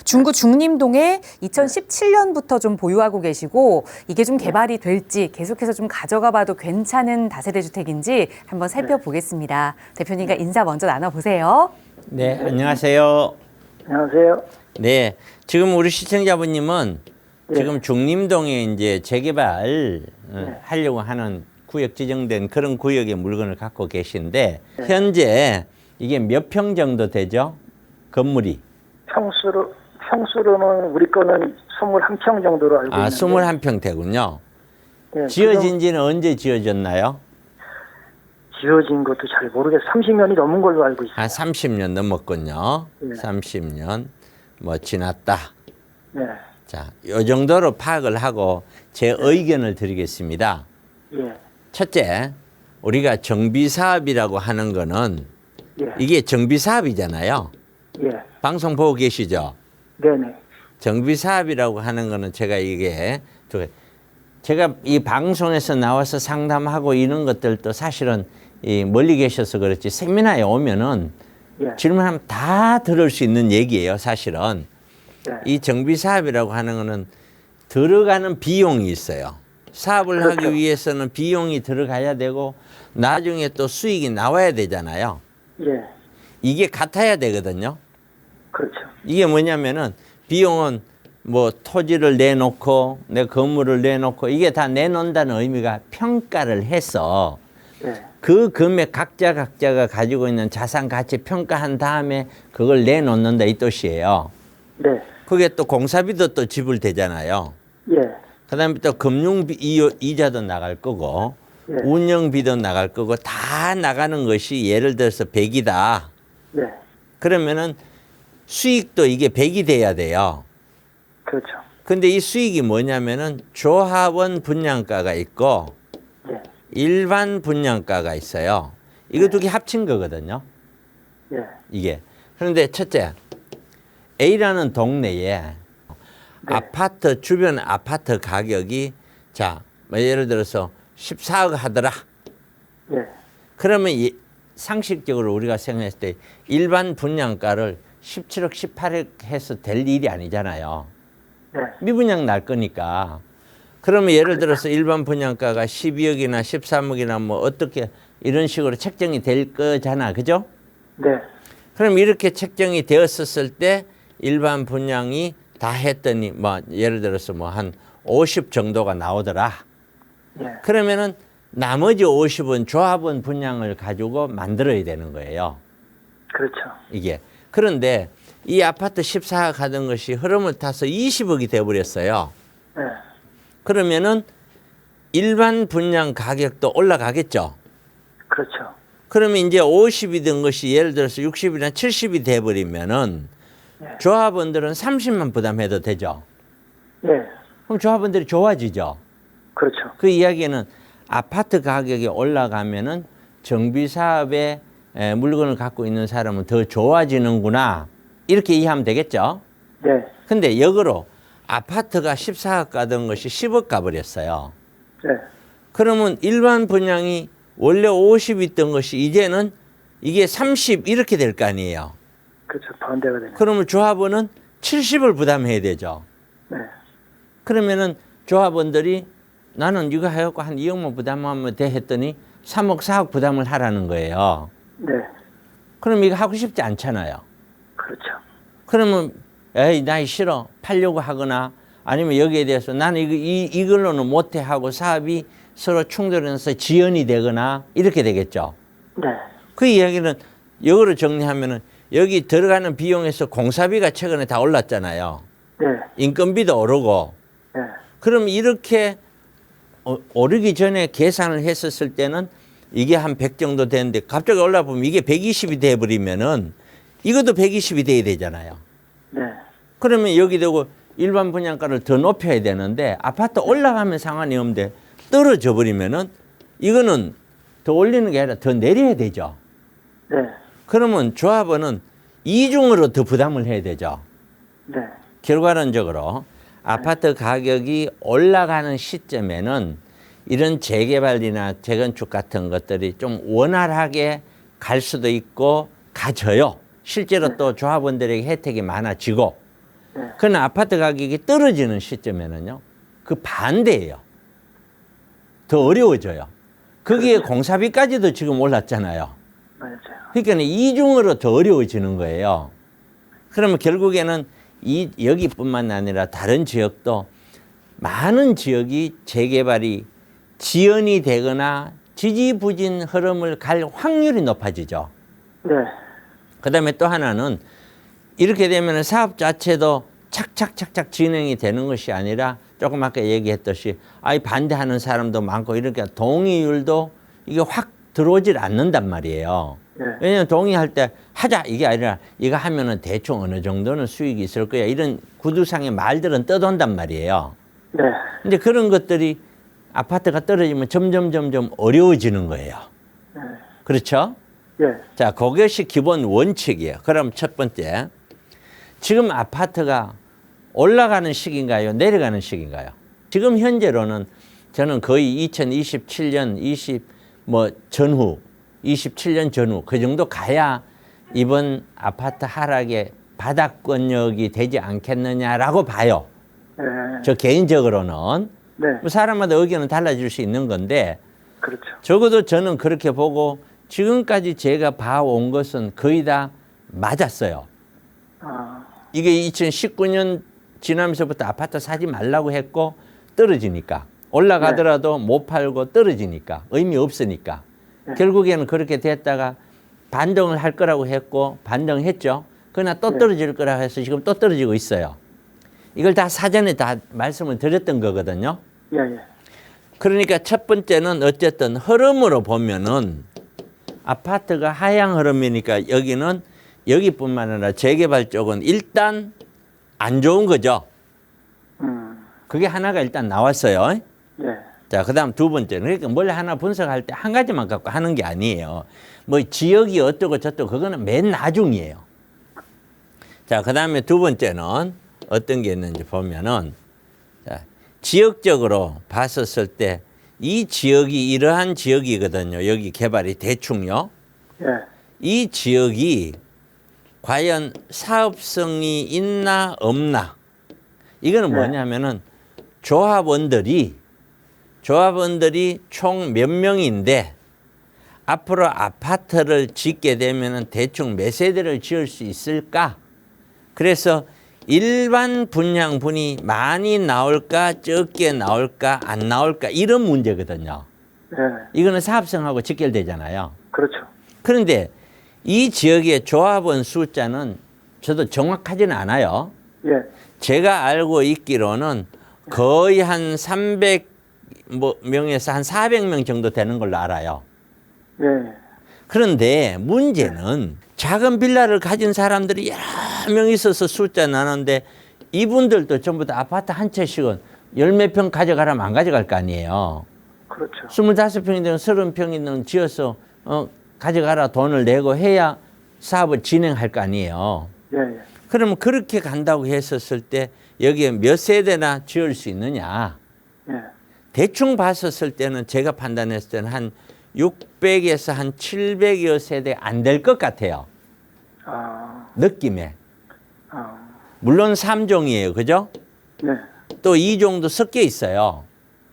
중구 중림동에 2017년부터 좀 보유하고 계시고 이게 좀 개발이 될지 계속해서 좀 가져가 봐도 괜찮은 다세대 주택인지 한번 살펴보겠습니다. 대표님과 인사 먼저 나눠보세요. 네, 안녕하세요. 안녕하세요. 네, 지금 우리 시청자분님은 네. 지금 중림동에 이제 재개발 하려고 하는 구역 지정된 그런 구역의 물건을 갖고 계신데 현재 이게 몇 평 정도 되죠? 건물이? 평수로는 우리 거는 21평 정도로 알고 있는데. 21평 되군요. 네, 지어진 지는 언제 지어졌나요? 지어진 것도 잘 모르겠어요. 30년이 넘은 걸로 알고 있어요. 30년 넘었군요. 네. 30년 뭐 지났다. 네. 자, 이 정도로 파악을 하고 제 의견을 드리겠습니다. 예. 첫째, 우리가 정비사업이라고 하는 거는 예. 이게 정비사업이잖아요. 예. 방송 보고 계시죠? 네네. 정비사업이라고 하는 거는 제가 이 방송에서 나와서 상담하고 이런 것들도 사실은 이 멀리 계셔서 그렇지 세미나에 오면은 예. 질문하면 다 들을 수 있는 얘기예요, 사실은. 예. 이 정비사업이라고 하는 거는 들어가는 비용이 있어요. 사업을 그렇죠. 하기 위해서는 비용이 들어가야 되고 나중에 또 수익이 나와야 되잖아요. 예. 이게 같아야 되거든요. 그렇죠. 이게 뭐냐면은 비용은 뭐 토지를 내놓고 내 건물을 내놓고 이게 다 내놓는다는 의미가 평가를 해서 예. 그 금액 각자가 가지고 있는 자산 가치 평가한 다음에 그걸 내놓는다 이 뜻이에요. 네. 그게 또 공사비도 또 지불되잖아요. 예. 그다음에 또 금융비 이자도 나갈 거고 예. 운영비도 나갈 거고 다 나가는 것이 예를 들어서 100이다. 네. 그러면은 수익도 이게 100이 돼야 돼요. 그렇죠. 근데 이 수익이 뭐냐면은 조합원 분양가가 있고 예. 일반 분양가가 있어요. 이거 두 개 합친 거거든요. 예. 이게. 그런데 첫째, A라는 동네에 아파트 주변 아파트 가격이 자, 뭐 예를 들어서 14억 하더라. 예. 그러면 상식적으로 우리가 생각했을 때 일반 분양가를 17억, 18억 해서 될 일이 아니잖아요. 네. 미분양 날 거니까. 그러면 예를 들어서 일반 분양가가 12억이나 13억이나 뭐 어떻게 이런 식으로 책정이 될 거잖아. 그죠? 네. 그럼 이렇게 책정이 되었었을 때 일반 분양이 다 했더니 뭐 예를 들어서 뭐 한 50 정도가 나오더라. 예. 그러면은 나머지 50은 조합원 분양을 가지고 만들어야 되는 거예요. 그렇죠. 이게. 그런데 이 아파트 14억 하던 것이 흐름을 타서 20억이 돼버렸어요. 예. 그러면은 일반 분양 가격도 올라가겠죠. 그렇죠. 그러면 이제 50이 된 것이 예를 들어서 60이나 70이 돼버리면은 예. 조합원들은 30만 부담해도 되죠. 예. 그럼 조합원들이 좋아지죠. 그렇죠. 그 이야기는 아파트 가격이 올라가면은 정비사업에 물건을 갖고 있는 사람은 더 좋아지는구나. 이렇게 이해하면 되겠죠. 네. 근데 역으로 아파트가 14억 가던 것이 10억 가버렸어요. 네. 그러면 일반 분양이 원래 50 있던 것이 이제는 이게 30 이렇게 될 거 아니에요. 그렇죠. 반대가 되네. 그러면 조합원은 70을 부담해야 되죠. 네. 그러면은 조합원들이 나는 이거 해갖고 한 2억만 부담하면 돼 했더니 3억, 4억 부담을 하라는 거예요. 네. 그럼 이거 하고 싶지 않잖아요. 그렇죠. 그러면 에이 나 싫어 팔려고 하거나 아니면 여기에 대해서 나는 이걸로는 못해 하고 사업이 서로 충돌해서 지연이 되거나 이렇게 되겠죠. 네. 그 이야기는 역으로 정리하면은 여기 들어가는 비용에서 공사비가 최근에 다 올랐잖아요. 네. 인건비도 오르고. 네. 그럼 이렇게 오르기 전에 계산을 했었을 때는 이게 한 100 정도 되는데 갑자기 올라보면 이게 120이 돼버리면은 이것도 120이 돼야 되잖아요. 네. 그러면 여기 되고 일반 분양가를 더 높여야 되는데 아파트 올라가면 상관이 없는데 떨어져 버리면은 이거는 더 올리는 게 아니라 더 내려야 되죠. 네. 그러면 조합원은 이중으로 더 부담을 해야 되죠. 네. 결과론적으로 아파트 가격이 올라가는 시점에는 이런 재개발이나 재건축 같은 것들이 좀 원활하게 갈 수도 있고 가져요. 실제로 또 조합원들에게 혜택이 많아지고 네. 그러나 아파트 가격이 떨어지는 시점에는요, 그 반대예요. 더 어려워져요. 거기에 공사비까지도 지금 올랐잖아요. 맞아요. 그러니까 이중으로 더 어려워지는 거예요. 그러면 결국에는 여기뿐만 아니라 다른 지역도 많은 지역이 재개발이 지연이 되거나 지지부진 흐름을 갈 확률이 높아지죠. 네. 그다음에 또 하나는 이렇게 되면 사업 자체도 착착착착 진행이 되는 것이 아니라 조금 아까 얘기했듯이 반대하는 사람도 많고 이렇게 동의율도 이게 확 들어오질 않는단 말이에요. 네. 왜냐하면 동의할 때 하자 이게 아니라 이거 하면은 대충 어느 정도는 수익이 있을 거야 이런 구두상의 말들은 떠돈단 말이에요. 네. 근데 그런 것들이 아파트가 떨어지면 점점 어려워지는 거예요. 네. 그렇죠? 예. 자, 그것이 기본 원칙이에요. 그럼 첫 번째, 지금 아파트가 올라가는 시기인가요? 내려가는 시기인가요? 지금 현재로는 저는 거의 2027년 전후, 27년 전후 그 정도 가야 이번 아파트 하락의 바닥권역이 되지 않겠느냐라고 봐요. 네. 저 개인적으로는. 네. 뭐 사람마다 의견은 달라질 수 있는 건데 그렇죠. 적어도 저는 그렇게 보고 지금까지 제가 봐온 것은 거의 다 맞았어요. 아, 이게 2019년 지나면서부터 아파트 사지 말라고 했고 떨어지니까 올라가더라도 못 팔고 떨어지니까 의미 없으니까 결국에는 그렇게 됐다가 반등을 할 거라고 했고 반등했죠. 그러나 또 떨어질 거라고 해서 지금 또 떨어지고 있어요. 이걸 다 사전에 다 말씀을 드렸던 거거든요. 예, 예. 그러니까 첫 번째는 어쨌든 흐름으로 보면은 아파트가 하향 흐름이니까 여기뿐만 아니라 재개발 쪽은 일단 안 좋은 거죠. 그게 하나가 일단 나왔어요. 예. 자, 그다음 두 번째는 그러니까 뭘 하나 분석할 때 한 가지만 갖고 하는 게 아니에요. 뭐 지역이 어떠고 저떠고 그거는 맨 나중이에요. 자, 그다음에 두 번째는 어떤 게 있는지 보면은 자, 지역적으로 봤었을 때 이 지역이 이러한 지역이거든요. 여기 개발이 대충요. 예. 이 지역이 과연 사업성이 있나 없나. 이거는 뭐냐면은 조합원들이 총 몇 명인데 앞으로 아파트를 짓게 되면은 대충 몇 세대를 지을 수 있을까? 그래서 일반 분양분이 많이 나올까 적게 나올까 안 나올까 이런 문제거든요. 예. 이거는 사업성하고 직결되잖아요. 그렇죠. 그런데 이 지역의 조합원 숫자는 저도 정확하지는 않아요. 예. 제가 알고 있기로는 거의 한 300명에서 한 400명 정도 되는 걸로 알아요. 예. 그런데 문제는 작은 빌라를 가진 사람들이 여러 명 있어서 숫자 나는데 이분들도 전부 다 아파트 한 채씩은 열 몇 평 가져가라면 안 가져갈 거 아니에요. 그렇죠. 25평이든 30평이든 지어서 가져가라 돈을 내고 해야 사업을 진행할 거 아니에요. 예, 예. 그러면 그렇게 간다고 했었을 때 여기에 몇 세대나 지을 수 있느냐. 예. 대충 봤었을 때는 제가 판단했을 때는 한 600에서 한 700여 세대 안 될 것 같아요. 아, 느낌에. 아, 물론 3종이에요. 그죠? 네. 또 2종도 섞여 있어요.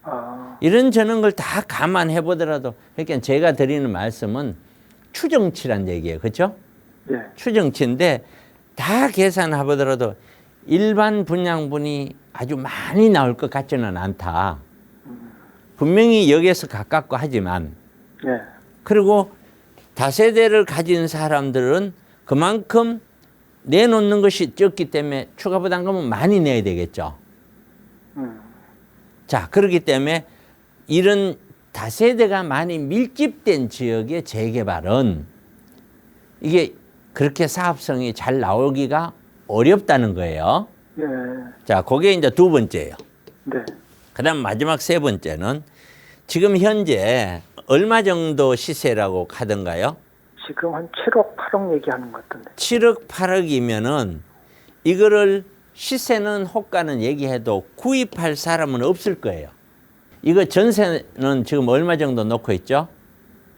아, 이런 저런 걸 다 감안해 보더라도 그러니까 제가 드리는 말씀은 추정치란 얘기예요. 그렇죠? 예. 추정치인데 다 계산해 보더라도 일반 분양분이 아주 많이 나올 것 같지는 않다. 분명히 여기에서 가깝고 하지만 예. 그리고 다세대를 가진 사람들은 그만큼 내놓는 것이 적기 때문에 추가 부담금은 많이 내야 되겠죠. 자, 그렇기 때문에 이런 다세대가 많이 밀집된 지역의 재개발은 이게 그렇게 사업성이 잘 나오기가 어렵다는 거예요. 예. 자, 그게 이제 두 번째예요. 네. 그다음 마지막 세 번째는 지금 현재 얼마 정도 시세라고 하던가요? 지금 한 7억, 8억 얘기하는 것 같던데. 7억, 8억이면은 이거를 시세는 호가는 얘기해도 구입할 사람은 없을 거예요. 이거 전세는 지금 얼마 정도 놓고 있죠?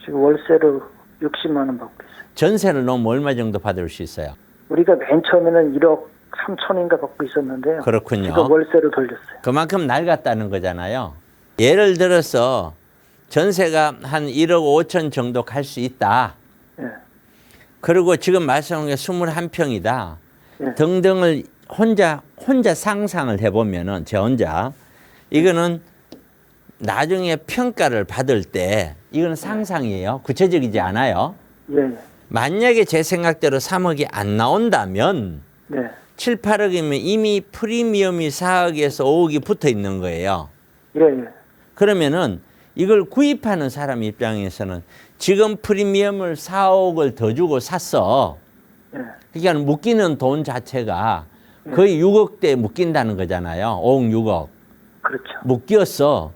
지금 월세로 60만 원 받고 있어요. 전세를 놓으면 얼마 정도 받을 수 있어요? 우리가 맨 처음에는 1억 3천인가 받고 있었는데요. 그렇군요. 지금 월세로 돌렸어요. 그만큼 낡았다는 거잖아요. 예를 들어서 전세가 한 1억 5천 정도 갈 수 있다. 예. 그리고 지금 말씀한 게 21평이다. 예. 등등을 혼자 상상을 해보면은 저 혼자 이거는 나중에 평가를 받을 때 이거는 상상이에요. 구체적이지 않아요. 예. 예. 만약에 제 생각대로 3억이 안 나온다면 네. 7, 8억이면 이미 프리미엄이 4억에서 5억이 붙어 있는 거예요. 예. 예. 그러면은 이걸 구입하는 사람 입장에서는 지금 프리미엄을 4억을 더 주고 샀어. 예. 그러니까 묶이는 돈 자체가 거의 6억대에 묶인다는 거잖아요. 5억, 6억. 그렇죠. 묶였어.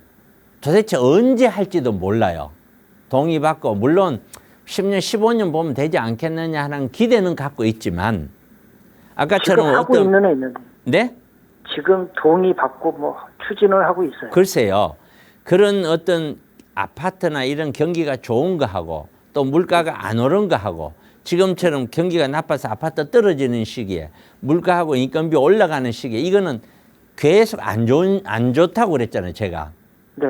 도대체 언제 할지도 몰라요. 동의받고 물론 10년, 15년 보면 되지 않겠느냐 하는 기대는 갖고 있지만 아까처럼 지금 하고 있는 애 있는데. 네? 지금 동의받고 뭐 추진을 하고 있어요. 글쎄요. 그런 어떤 아파트나 이런 경기가 좋은 거 하고 또 물가가 안 오른 거 하고 지금처럼 경기가 나빠서 아파트 떨어지는 시기에 물가하고 인건비 올라가는 시기에 이거는 계속 안 좋다고 그랬잖아요, 제가. 네.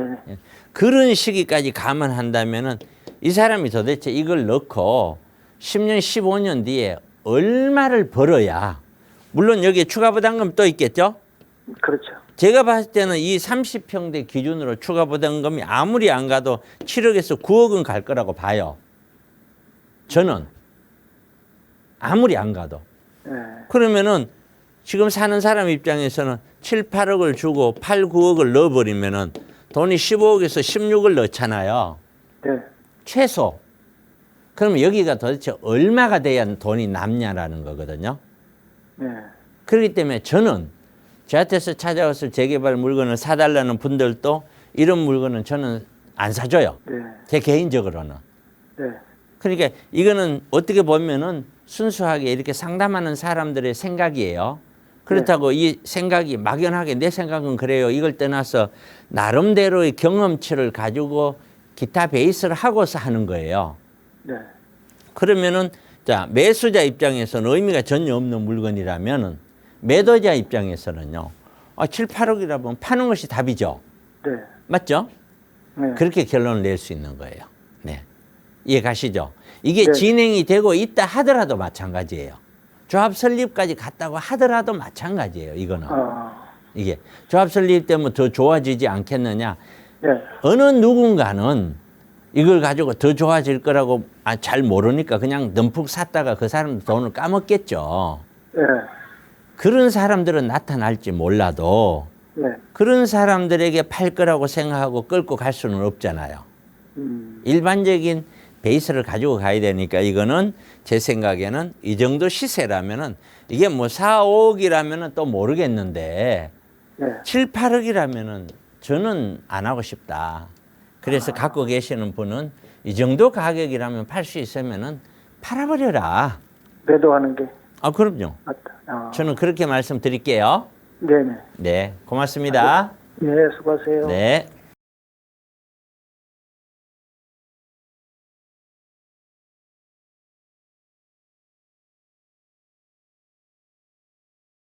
그런 시기까지 감안한다면은 이 사람이 도대체 이걸 넣고 10년, 15년 뒤에 얼마를 벌어야 물론 여기에 추가 부담금 또 있겠죠? 그렇죠. 제가 봤을 때는 이 30평대 기준으로 추가 부담금이 아무리 안 가도 7억에서 9억은 갈 거라고 봐요. 저는 아무리 안 가도. 예. 그러면은 지금 사는 사람 입장에서는 7, 8억을 주고 8, 9억을 넣어버리면은 돈이 15억에서 16을 넣잖아요. 네. 최소. 그러면 여기가 도대체 얼마가 돼야 돈이 남냐라는 거거든요. 네. 그렇기 때문에 저는 저한테서 찾아와서 재개발 물건을 사달라는 분들도 이런 물건은 저는 안 사줘요. 네. 제 개인적으로는. 네. 그러니까 이거는 어떻게 보면은 순수하게 이렇게 상담하는 사람들의 생각이에요. 그렇다고 이 생각이 막연하게 내 생각은 그래요. 이걸 떠나서 나름대로의 경험치를 가지고 기타 베이스를 하고서 하는 거예요. 네. 그러면은 자 매수자 입장에서는 의미가 전혀 없는 물건이라면은 매도자 입장에서는요. 7, 8억이라면 파는 것이 답이죠. 네. 맞죠? 네. 그렇게 결론을 낼 수 있는 거예요. 네. 이해 가시죠? 이게 네. 진행이 되고 있다 하더라도 마찬가지예요. 조합 설립까지 갔다고 하더라도 마찬가지예요. 이거는. 이게 조합 설립 때문에 더 좋아지지 않겠느냐. 네. 어느 누군가는 이걸 가지고 더 좋아질 거라고 잘 모르니까 그냥 듬뿍 샀다가 그 사람 돈을 까먹겠죠. 네. 그런 사람들은 나타날지 몰라도 네. 그런 사람들에게 팔 거라고 생각하고 끌고 갈 수는 없잖아요. 일반적인 베이스를 가지고 가야 되니까 이거는 제 생각에는 이 정도 시세라면은 이게 뭐 4, 5억이라면은 또 모르겠는데 네. 7, 8억이라면은 저는 안 하고 싶다. 그래서 갖고 계시는 분은 이 정도 가격이라면 팔 수 있으면은 팔아버려라. 매도하는 게 그럼요. 맞다. 저는 그렇게 말씀드릴게요. 네네. 네, 고맙습니다. 네, 수고하세요. 네.